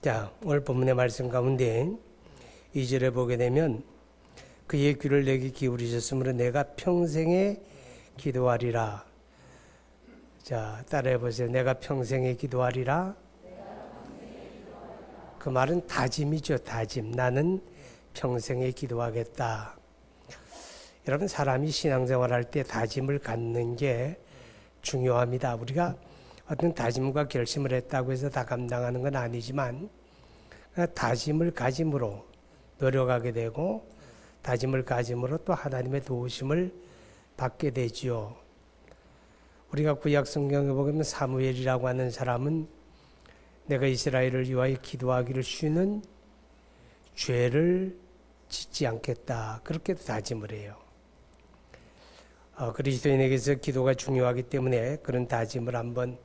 자, 오늘 본문의 말씀 가운데 2절에 보게 되면 그의 귀를 내게 기울이셨으므로 내가 평생에 기도하리라. 자, 따라해 보세요. 내가 평생에 기도하리라. 그 말은 다짐이죠. 다짐. 나는 평생에 기도하겠다. 여러분, 사람이 신앙생활 할 때 다짐을 갖는 게 중요합니다. 우리가 어떤 다짐과 결심을 했다고 해서 다 감당하는 건 아니지만 다짐을 가짐으로 노력하게 되고 다짐을 가짐으로 또 하나님의 도우심을 받게 되지요. 우리가 구약 성경에 보면 사무엘이라고 하는 사람은 내가 이스라엘을 위하여 기도하기를 쉬는 죄를 짓지 않겠다. 그렇게 다짐을 해요. 그리스도인에게서 기도가 중요하기 때문에 그런 다짐을 한번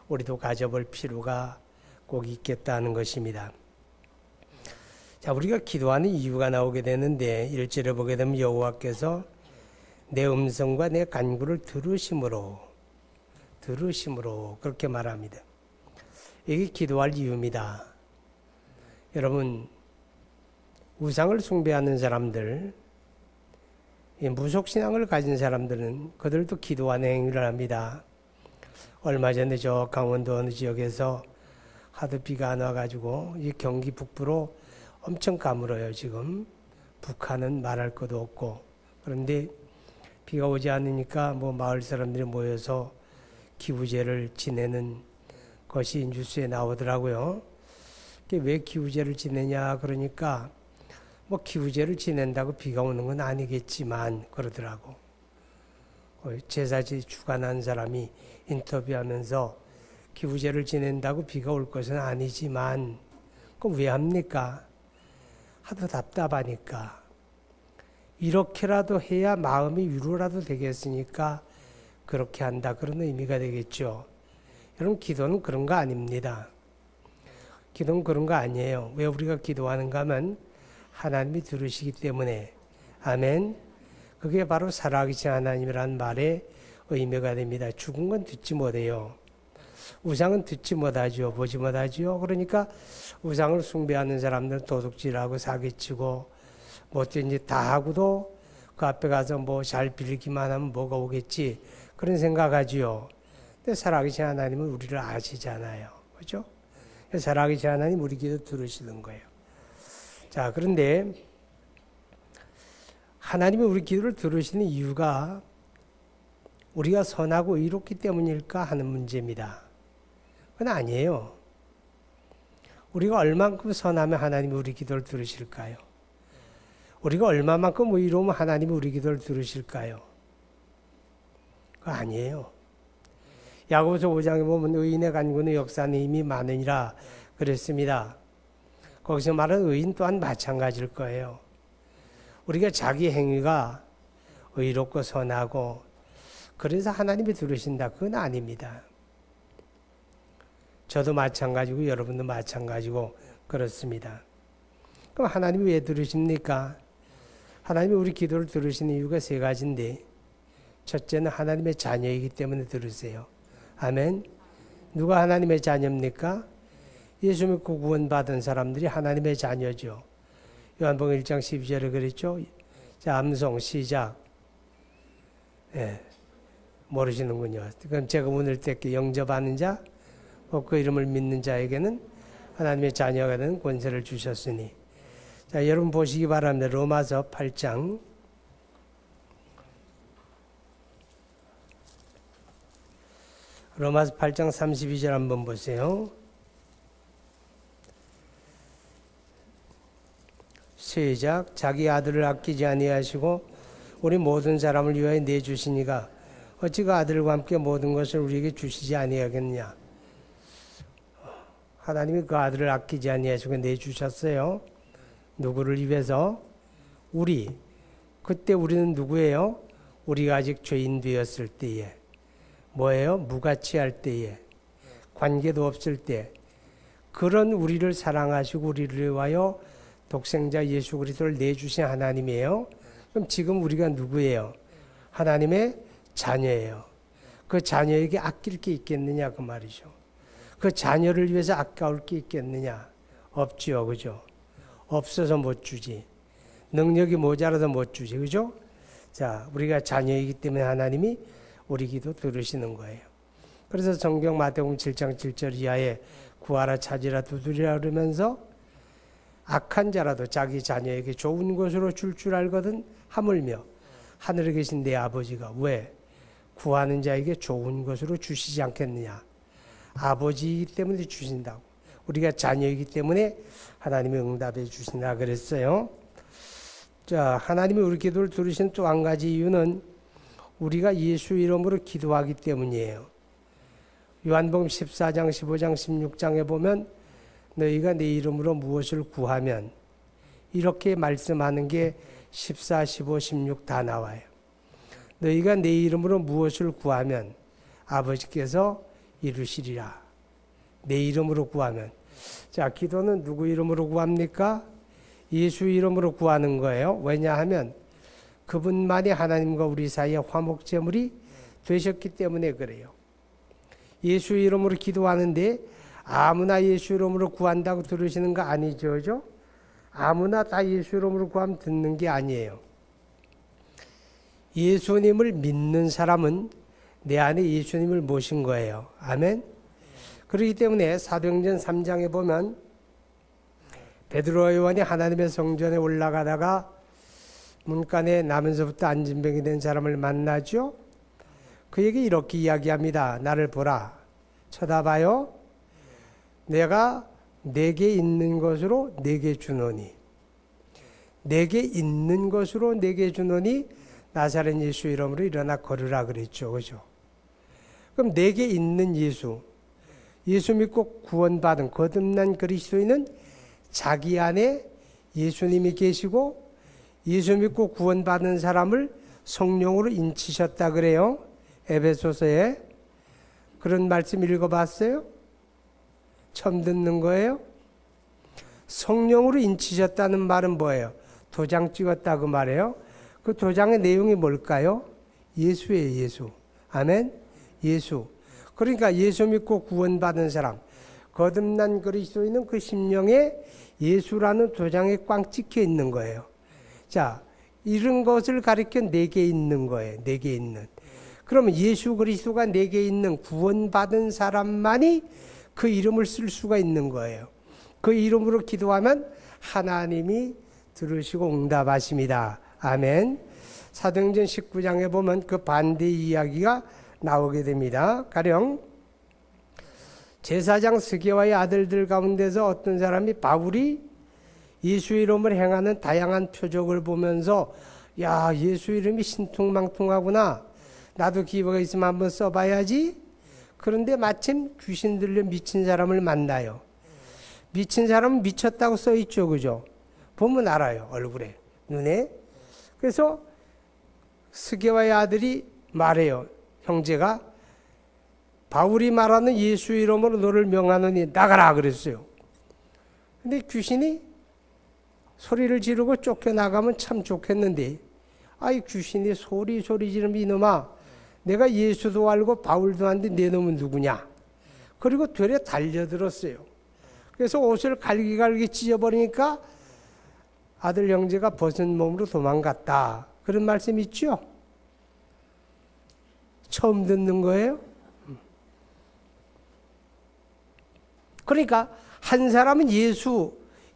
우리도 가져볼 필요가 꼭 있겠다는 것입니다. 자, 우리가 기도하는 이유가 나오게 되는데 1절에 보게 되면 여호와께서 내 음성과 내 간구를 들으심으로 그렇게 말합니다. 이게 기도할 이유입니다. 여러분, 우상을 숭배하는 사람들, 무속신앙을 가진 사람들은 그들도 기도하는 행위를 합니다. 얼마 전에 저 강원도 어느 지역에서 하도 비가 안 와가지고 이 경기 북부로 엄청 가물어요. 지금 북한은 말할 것도 없고. 그런데 비가 오지 않으니까 마을 사람들이 모여서 기우제를 지내는 것이 뉴스에 나오더라고요. 왜 기우제를 지내냐 그러니까 기우제를 지낸다고 비가 오는 건 아니겠지만 그러더라고. 제사지 주관한 사람이 인터뷰하면서 기우제를 지낸다고 비가 올 것은 아니지만 그럼 왜 합니까? 하도 답답하니까. 이렇게라도 해야 마음이 위로라도 되겠으니까 그렇게 한다. 그런 의미가 되겠죠. 여러분, 기도는 그런 거 아닙니다. 기도는 그런 거 아니에요. 왜 우리가 기도하는가 하면 하나님이 들으시기 때문에. 아멘. 그게 바로 살아계신 하나님이라는 말의 의미가 됩니다. 죽은 건 듣지 못해요. 우상은 듣지 못하죠. 보지 못하죠. 그러니까 우상을 숭배하는 사람들은 도둑질하고 사기치고 이제 다 하고도 그 앞에 가서 잘 빌기만 하면 뭐가 오겠지. 그런 생각하지요. 근데 살아계신 하나님은 우리를 아시잖아요. 그렇죠? 살아계신 하나님 우리 기도 들으시는 거예요. 자, 그런데 하나님이 우리 기도를 들으시는 이유가 우리가 선하고 의롭기 때문일까 하는 문제입니다. 그건 아니에요. 우리가 얼만큼 선하면 하나님이 우리 기도를 들으실까요? 우리가 얼마만큼 의로우면 하나님이 우리 기도를 들으실까요? 그거 아니에요. 야고보서 5장에 보면 의인의 간구는 역사는 이미 많으니라 그랬습니다. 거기서 말하는 의인 또한 마찬가지일 거예요. 우리가 자기 행위가 의롭고 선하고 그래서 하나님이 들으신다. 그건 아닙니다. 저도 마찬가지고 여러분도 마찬가지고 그렇습니다. 그럼 하나님이 왜 들으십니까? 하나님이 우리 기도를 들으시는 이유가 세 가지인데 첫째는 하나님의 자녀이기 때문에 들으세요. 아멘. 누가 하나님의 자녀입니까? 예수 믿고 구원받은 사람들이 하나님의 자녀죠. 요한복음 1장 12절에 그랬죠. 자, 암송 시작. 모르시는군요. 그럼 제가 오늘 때께 영접하는 자, 그 이름을 믿는 자에게는 하나님의 자녀가 되는 권세를 주셨으니. 자, 여러분 보시기 바랍니다. 로마서 8장. 로마서 8장 32절 한번 보세요. 시작. 자기 아들을 아끼지 아니하시고 우리 모든 사람을 위하여 내주시니가 어찌 그 아들과 함께 모든 것을 우리에게 주시지 아니하겠느냐. 하나님이 그 아들을 아끼지 아니하시고 내주셨어요. 누구를 위해서? 우리. 그때 우리는 누구예요? 우리가 아직 죄인 되었을 때에. 뭐예요? 무가치할 때에. 관계도 없을 때. 그런 우리를 사랑하시고 우리를 위하여 독생자 예수 그리스도를 내주신 하나님이에요. 그럼 지금 우리가 누구예요? 하나님의 자녀예요. 그 자녀에게 아낄 게 있겠느냐 그 말이죠. 그 자녀를 위해서 아까울 게 있겠느냐? 없지요. 그죠? 없어서 못 주지. 능력이 모자라서 못 주지. 그죠? 자, 우리가 자녀이기 때문에 하나님이 우리 기도 들으시는 거예요. 그래서 성경 마태복음 7장 7절 이하에 구하라 찾으라 두드리라 그러면서 악한 자라도 자기 자녀에게 좋은 것으로 줄 알거든 하물며 하늘에 계신 내 아버지가 왜 구하는 자에게 좋은 것으로 주시지 않겠느냐. 아버지이기 때문에 주신다고. 우리가 자녀이기 때문에 하나님이 응답해 주신다 그랬어요. 자, 하나님이 우리 기도를 들으신 또 한 가지 이유는 우리가 예수 이름으로 기도하기 때문이에요. 요한복음 14장, 15장, 16장에 보면 너희가 내 이름으로 무엇을 구하면 이렇게 말씀하는 게 14, 15, 16 다 나와요. 너희가 내 이름으로 무엇을 구하면 아버지께서 이루시리라. 내 이름으로 구하면. 자, 기도는 누구 이름으로 구합니까? 예수 이름으로 구하는 거예요. 왜냐하면 그분만이 하나님과 우리 사이에 화목제물이 되셨기 때문에 그래요. 예수 이름으로 기도하는데 아무나 예수 이름으로 구한다고 들으시는 거 아니죠? 그죠? 아무나 다 예수 이름으로 구하면 듣는 게 아니에요. 예수님을 믿는 사람은 내 안에 예수님을 모신 거예요. 아멘? 그렇기 때문에 사도행전 3장에 보면 베드로와 요한이 하나님의 성전에 올라가다가 문간에 나면서부터 안진병이 된 사람을 만나죠. 그에게 이렇게 이야기합니다. 나를 보라. 쳐다봐요. 내가 내게 있는 것으로 내게 주노니. 내게 있는 것으로 내게 주노니 나사렛 예수 이름으로 일어나 걸으라 그랬죠. 그죠? 그럼 내게 있는 예수. 예수 믿고 구원받은 거듭난 그리스도인은 자기 안에 예수님이 계시고 예수 믿고 구원받은 사람을 성령으로 인치셨다 그래요. 에베소서에. 그런 말씀 읽어봤어요? 처음 듣는 거예요? 성령으로 인치셨다는 말은 뭐예요? 도장 찍었다 그 말이에요. 그 도장의 내용이 뭘까요? 예수예요. 예수. 아멘? 예수. 그러니까 예수 믿고 구원받은 사람, 거듭난 그리스도인은 그 심령에 예수라는 도장에 꽝 찍혀 있는 거예요. 자, 이런 것을 가리켜 내게 있는 거예요. 내게 있는. 그러면 예수 그리스도가 내게 있는 구원받은 사람만이 그 이름을 쓸 수가 있는 거예요. 그 이름으로 기도하면 하나님이 들으시고 응답하십니다. 아멘. 사도행전 19장에 보면 그 반대 이야기가 나오게 됩니다. 가령 제사장 스게와의 아들들 가운데서 어떤 사람이 바울이 예수 이름을 행하는 다양한 표적을 보면서 야, 예수 이름이 신통망통하구나. 나도 기회가 있으면 한번 써봐야지. 그런데 마침 귀신 들려 미친 사람을 만나요. 미친 사람은 미쳤다고 써있죠. 그죠? 보면 알아요. 얼굴에, 눈에. 그래서 스게와의 아들이 말해요. 형제가 바울이 말하는 예수 이름으로 너를 명하노니 나가라 그랬어요. 근데 귀신이 소리를 지르고 쫓겨나가면 참 좋겠는데 아이 귀신이 소리 지르면 이놈아 내가 예수도 알고 바울도 아는데 내 놈은 누구냐. 그리고 되레 달려들었어요. 그래서 옷을 갈기갈기 찢어버리니까 아들 형제가 벗은 몸으로 도망갔다. 그런 말씀 있죠? 처음 듣는 거예요? 그러니까 한 사람은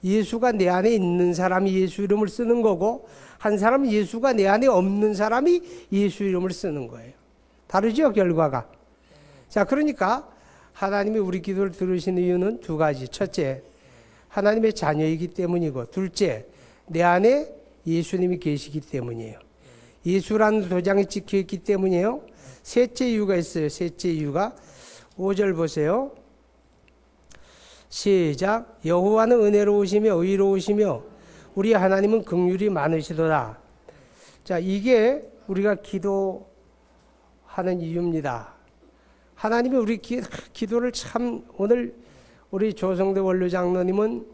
예수가 내 안에 있는 사람이 예수 이름을 쓰는 거고 한 사람은 예수가 내 안에 없는 사람이 예수 이름을 쓰는 거예요. 다르죠, 결과가. 자, 그러니까 하나님이 우리 기도를 들으시는 이유는 두 가지. 첫째, 하나님의 자녀이기 때문이고 둘째, 내 안에 예수님이 계시기 때문이에요. 예수라는 도장이 찍혀있기 때문이에요. 셋째 이유가 있어요. 셋째 이유가 5절 보세요. 시작. 여호와는 은혜로우시며 의로우시며 우리 하나님은 긍휼이 많으시도다. 자, 이게 우리가 기도하는 이유입니다. 하나님이 우리 기도를 참 오늘 우리 조성대 원로 장로님은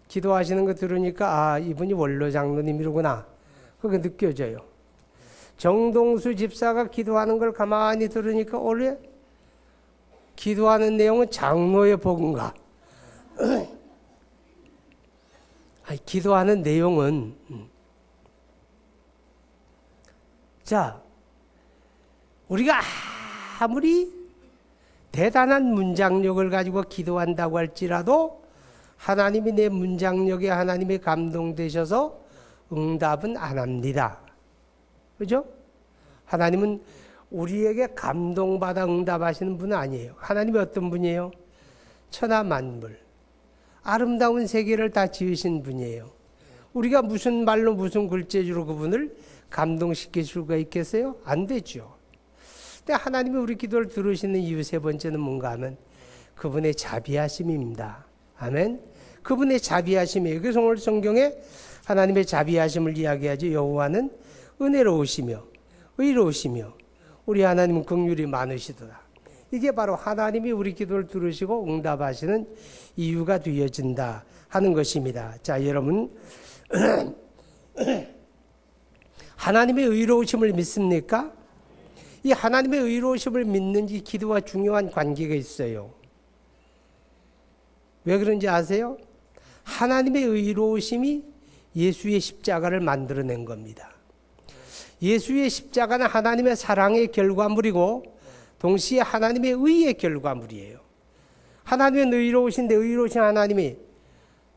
기도하시는 거 들으니까 아, 이분이 원로 장로님이로구나. 그게 느껴져요. 정동수 집사가 기도하는 걸 가만히 들으니까 원래 기도하는 내용은 장로의 복음가. 기도하는 내용은 자, 우리가 아무리 대단한 문장력을 가지고 기도한다고 할지라도 하나님이 내 문장력에 하나님의 감동되셔서 응답은 안 합니다. 그죠? 하나님은 우리에게 감동받아 응답하시는 분은 아니에요. 하나님이 어떤 분이에요? 천하 만물, 아름다운 세계를 다 지으신 분이에요. 우리가 무슨 말로 무슨 글재주로 그분을 감동시킬 수가 있겠어요? 안 되죠. 근데 하나님이 우리 기도를 들으시는 이유 세 번째는 뭔가 하면 그분의 자비하심입니다. 아멘. 그분의 자비하심이에요. 그래서 오늘 성경에 하나님의 자비하심을 이야기하죠. 여호와는 은혜로우시며 의로우시며 우리 하나님은 긍휼이 많으시도다. 이게 바로 하나님이 우리 기도를 들으시고 응답하시는 이유가 되어진다 하는 것입니다. 자, 여러분 하나님의 의로우심을 믿습니까? 이 하나님의 의로우심을 믿는 이 기도와 중요한 관계가 있어요. 왜 그런지 아세요? 하나님의 의로우심이 예수의 십자가를 만들어낸 겁니다. 예수의 십자가는 하나님의 사랑의 결과물이고 동시에 하나님의 의의 결과물이에요. 하나님은 의로우신데 의로우신 하나님이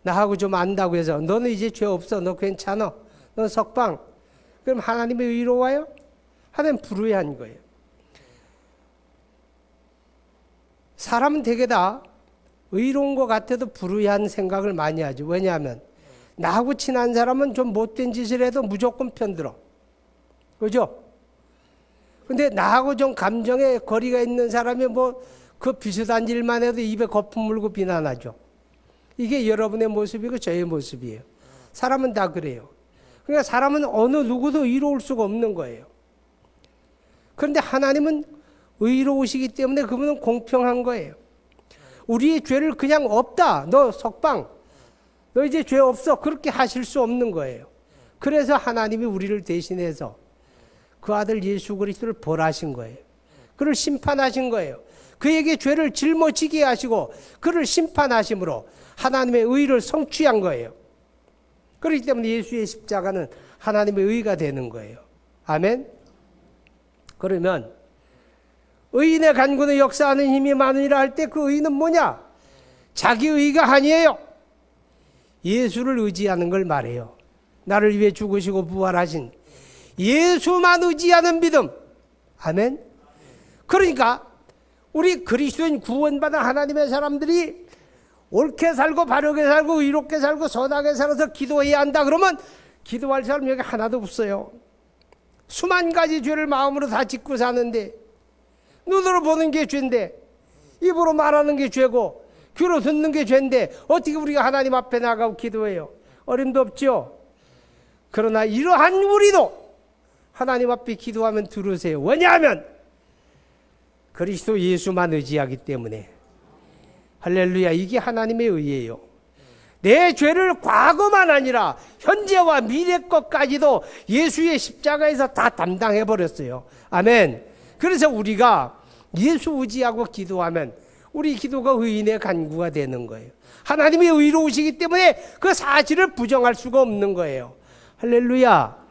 나하고 좀 안다고 해서 너는 이제 죄 없어, 너 괜찮아, 너 석방. 그럼 하나님이 의로워요? 하나님 불의한 거예요. 사람은 되게 다 의로운 것 같아도 불의한 생각을 많이 하죠. 왜냐하면 나하고 친한 사람은 좀 못된 짓을 해도 무조건 편들어. 그죠? 근데 나하고 좀 감정에 거리가 있는 사람이 뭐 그 비슷한 일만 해도 입에 거품 물고 비난하죠. 이게 여러분의 모습이고 저의 모습이에요. 사람은 다 그래요. 그러니까 사람은 어느 누구도 의로울 수가 없는 거예요. 그런데 하나님은 의로우시기 때문에 그분은 공평한 거예요. 우리의 죄를 그냥 없다, 너 석방, 너 이제 죄 없어, 그렇게 하실 수 없는 거예요. 그래서 하나님이 우리를 대신해서 그 아들 예수 그리스도를 벌하신 거예요. 그를 심판하신 거예요. 그에게 죄를 짊어지게 하시고 그를 심판하심으로 하나님의 의를 성취한 거예요. 그렇기 때문에 예수의 십자가는 하나님의 의가 되는 거예요. 아멘. 그러면 의인의 간구는 역사하는 힘이 많으니라 할 때 그 의는 뭐냐? 자기 의가 아니에요. 예수를 의지하는 걸 말해요. 나를 위해 죽으시고 부활하신 예수만 의지하는 믿음. 아멘. 그러니까 우리 그리스도인 구원받은 하나님의 사람들이 옳게 살고 바르게 살고 의롭게 살고 선하게 살아서 기도해야 한다 그러면 기도할 사람 여기 하나도 없어요. 수만 가지 죄를 마음으로 다 짓고 사는데 눈으로 보는 게 죄인데 입으로 말하는 게 죄고 귀로 듣는 게 죄인데 어떻게 우리가 하나님 앞에 나가고 기도해요? 어림도 없죠. 그러나 이러한 우리도 하나님 앞에 기도하면 들으세요. 왜냐하면 그리스도 예수만 의지하기 때문에. 할렐루야. 이게 하나님의 의예요. 내 죄를 과거만 아니라 현재와 미래 것까지도 예수의 십자가에서 다 담당해 버렸어요. 아멘. 그래서 우리가 예수 의지하고 기도하면 우리 기도가 의인의 간구가 되는 거예요. 하나님이 의로우시기 때문에 그 사실을 부정할 수가 없는 거예요. 할렐루야.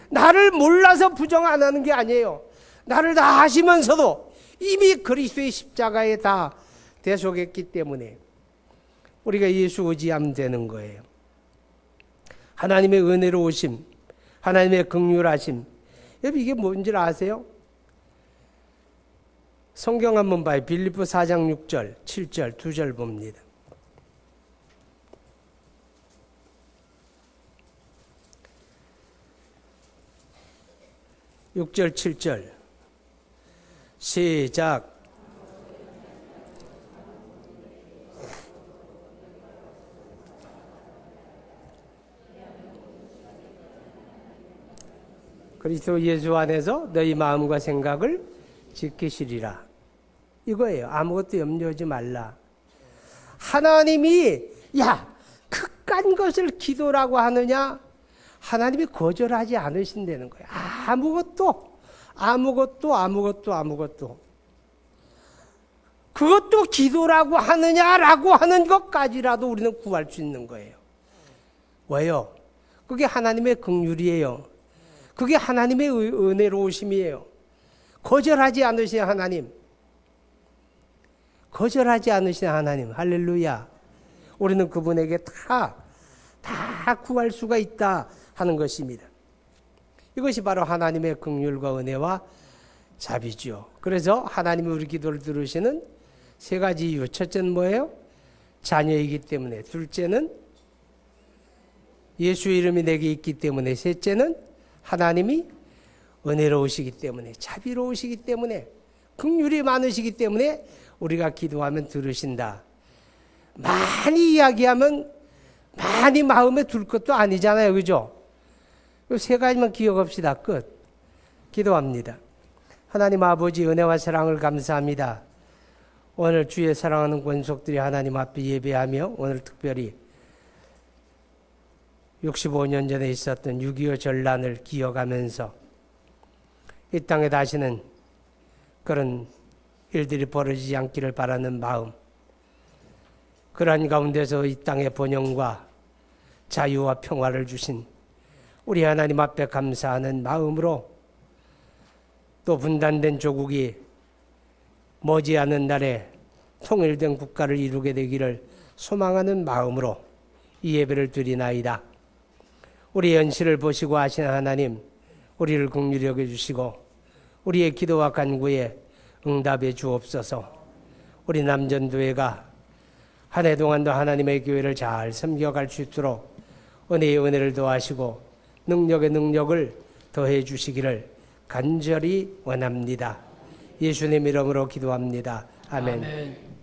나를 몰라서 부정 안 하는 게 아니에요. 나를 다 아시면서도 이미 그리스도의 십자가에 다 대속했기 때문에 우리가 예수 의지하면 되는 거예요. 하나님의 은혜로우심, 하나님의 긍휼하심. 여러분 이게 뭔지 아세요? 성경 한번 봐요. 빌립보 4장 6절, 7절, 2절 봅니다. (6절) (7절) 시작. 그리스도 예수 안에서 너희 마음과 생각을 지키시리라. 이거예요. 아무것도 염려하지 말라. 하나님이 극한 것을 기도라고 하느냐? 하나님이 거절하지 않으신다는 거예요. 아무것도 그것도 기도라고 하느냐라고 하는 것까지라도 우리는 구할 수 있는 거예요. 왜요? 그게 하나님의 긍휼이에요. 그게 하나님의 은혜로우심이에요. 거절하지 않으신 하나님. 거절하지 않으신 하나님. 할렐루야. 우리는 그분에게 다 구할 수가 있다 하는 것입니다. 이것이 바로 하나님의 긍휼과 은혜와 자비죠. 그래서 하나님이 우리 기도를 들으시는 세 가지 이유. 첫째는 뭐예요? 자녀이기 때문에. 둘째는 예수의 이름이 내게 있기 때문에. 셋째는 하나님이 은혜로우시기 때문에, 자비로우시기 때문에, 긍휼이 많으시기 때문에 우리가 기도하면 들으신다. 많이 이야기하면 많이 마음에 둘 것도 아니잖아요. 그죠? 이 세 가지만 기억합시다. 끝. 기도합니다. 하나님 아버지 은혜와 사랑을 감사합니다. 오늘 주의 사랑하는 권속들이 하나님 앞에 예배하며 오늘 특별히 65년 전에 있었던 6.25 전란을 기억하면서 이 땅에 다시는 그런 일들이 벌어지지 않기를 바라는 마음, 그러한 가운데서 이 땅의 번영과 자유와 평화를 주신 우리 하나님 앞에 감사하는 마음으로 또 분단된 조국이 머지않은 날에 통일된 국가를 이루게 되기를 소망하는 마음으로 이 예배를 드리나이다. 우리의 현실을 보시고 하신 하나님, 우리를 긍휼히 여겨주시고 우리의 기도와 간구에 응답해 주옵소서. 우리 남전도회가 한 해 동안도 하나님의 교회를 잘 섬겨갈 수 있도록 은혜의 은혜를 더하시고 능력의 능력을 더해 주시기를 간절히 원합니다. 예수님 이름으로 기도합니다. 아멘.